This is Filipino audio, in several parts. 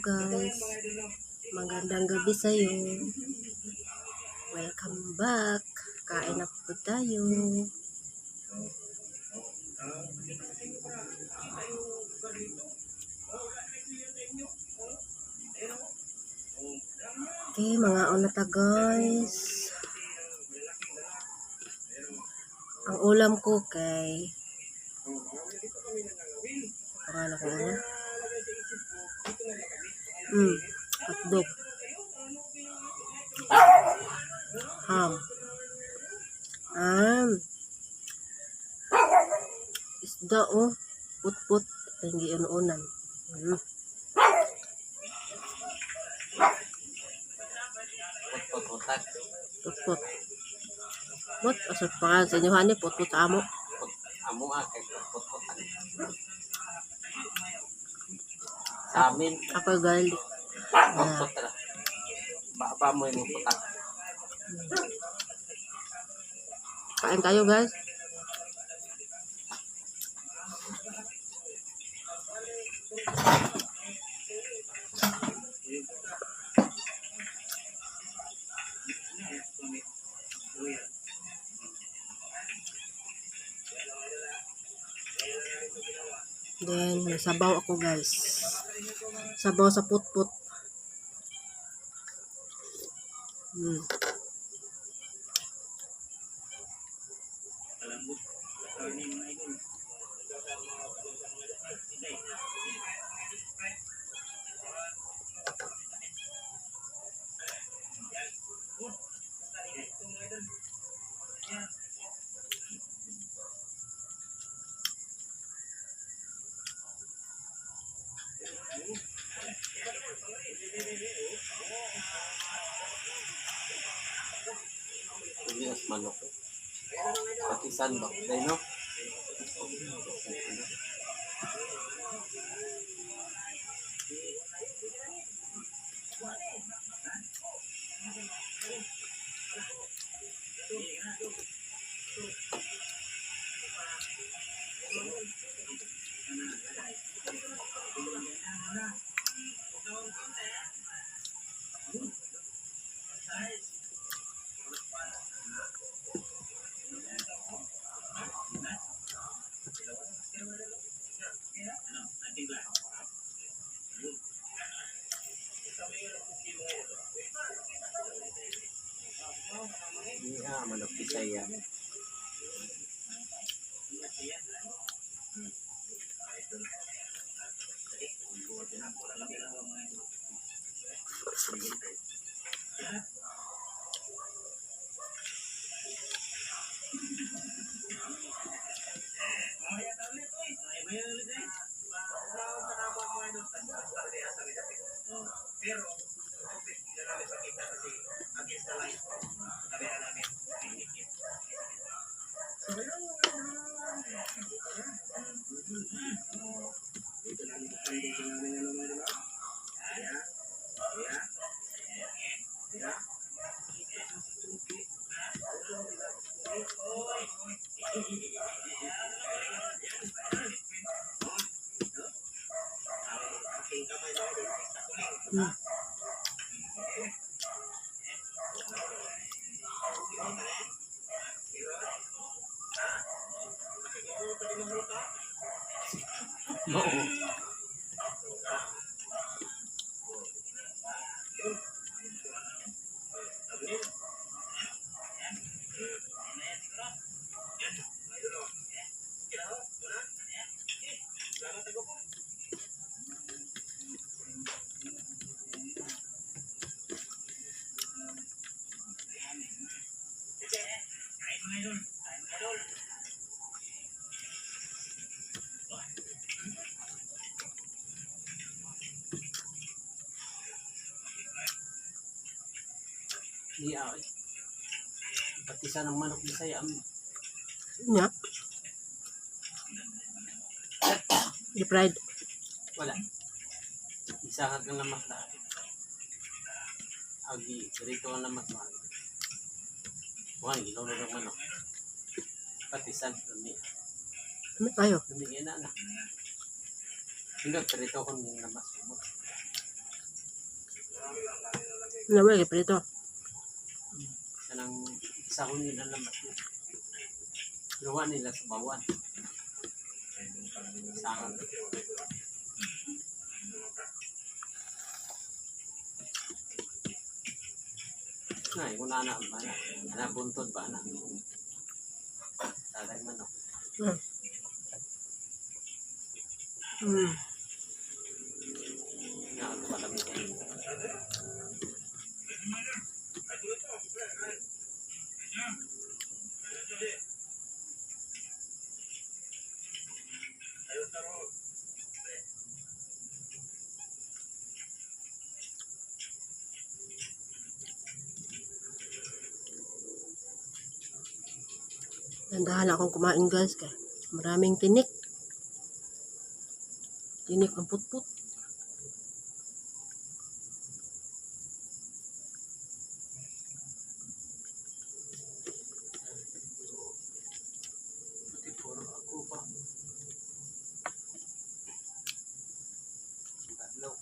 guys, magandang gabi sa'yo. Welcome back. Kain na po tayo. Okay, mga unata guys. Ang ulam ko kay pangalan ko ulam. Hotdog. Ham. Isda put-put hindi unan. Put-put. What? Asal pangalan sa inyo hani put-put sa amo. Amo kay put-put. Sa amin Ako garlic. put-put ra. Baba mo yung putak. Kain tayo guys. Then, may sabaw ako guys. Sabaw sa put-put. Hindi as manok. Patisan ba? Dahil no? Iya, manok Bisaya. Iya. Patisan ng manok Bisaya. Nya. Di fried. Wala. Isahan ng lamas na. Agi, rito ang lamas na. Bukan, ilaw na ng manok. Patisan, lumi. Ano tayo? Lumiin na. Hindi, rito ko ng lamas mo. Nawag prito. Kanang sahon nila lamat mo. Gawa nila sa bawan. Sahon. Nay, kung anak ba na? Anak buntod ba na? Tagay man ako. Nga, ako palang kayo. Nandahan akong kumain guys kay maraming tinik. Tinik ang putput. Pati puro ako pa. Tatlo.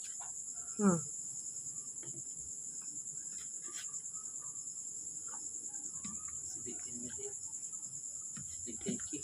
Sibitin mo din. Sibitin ki.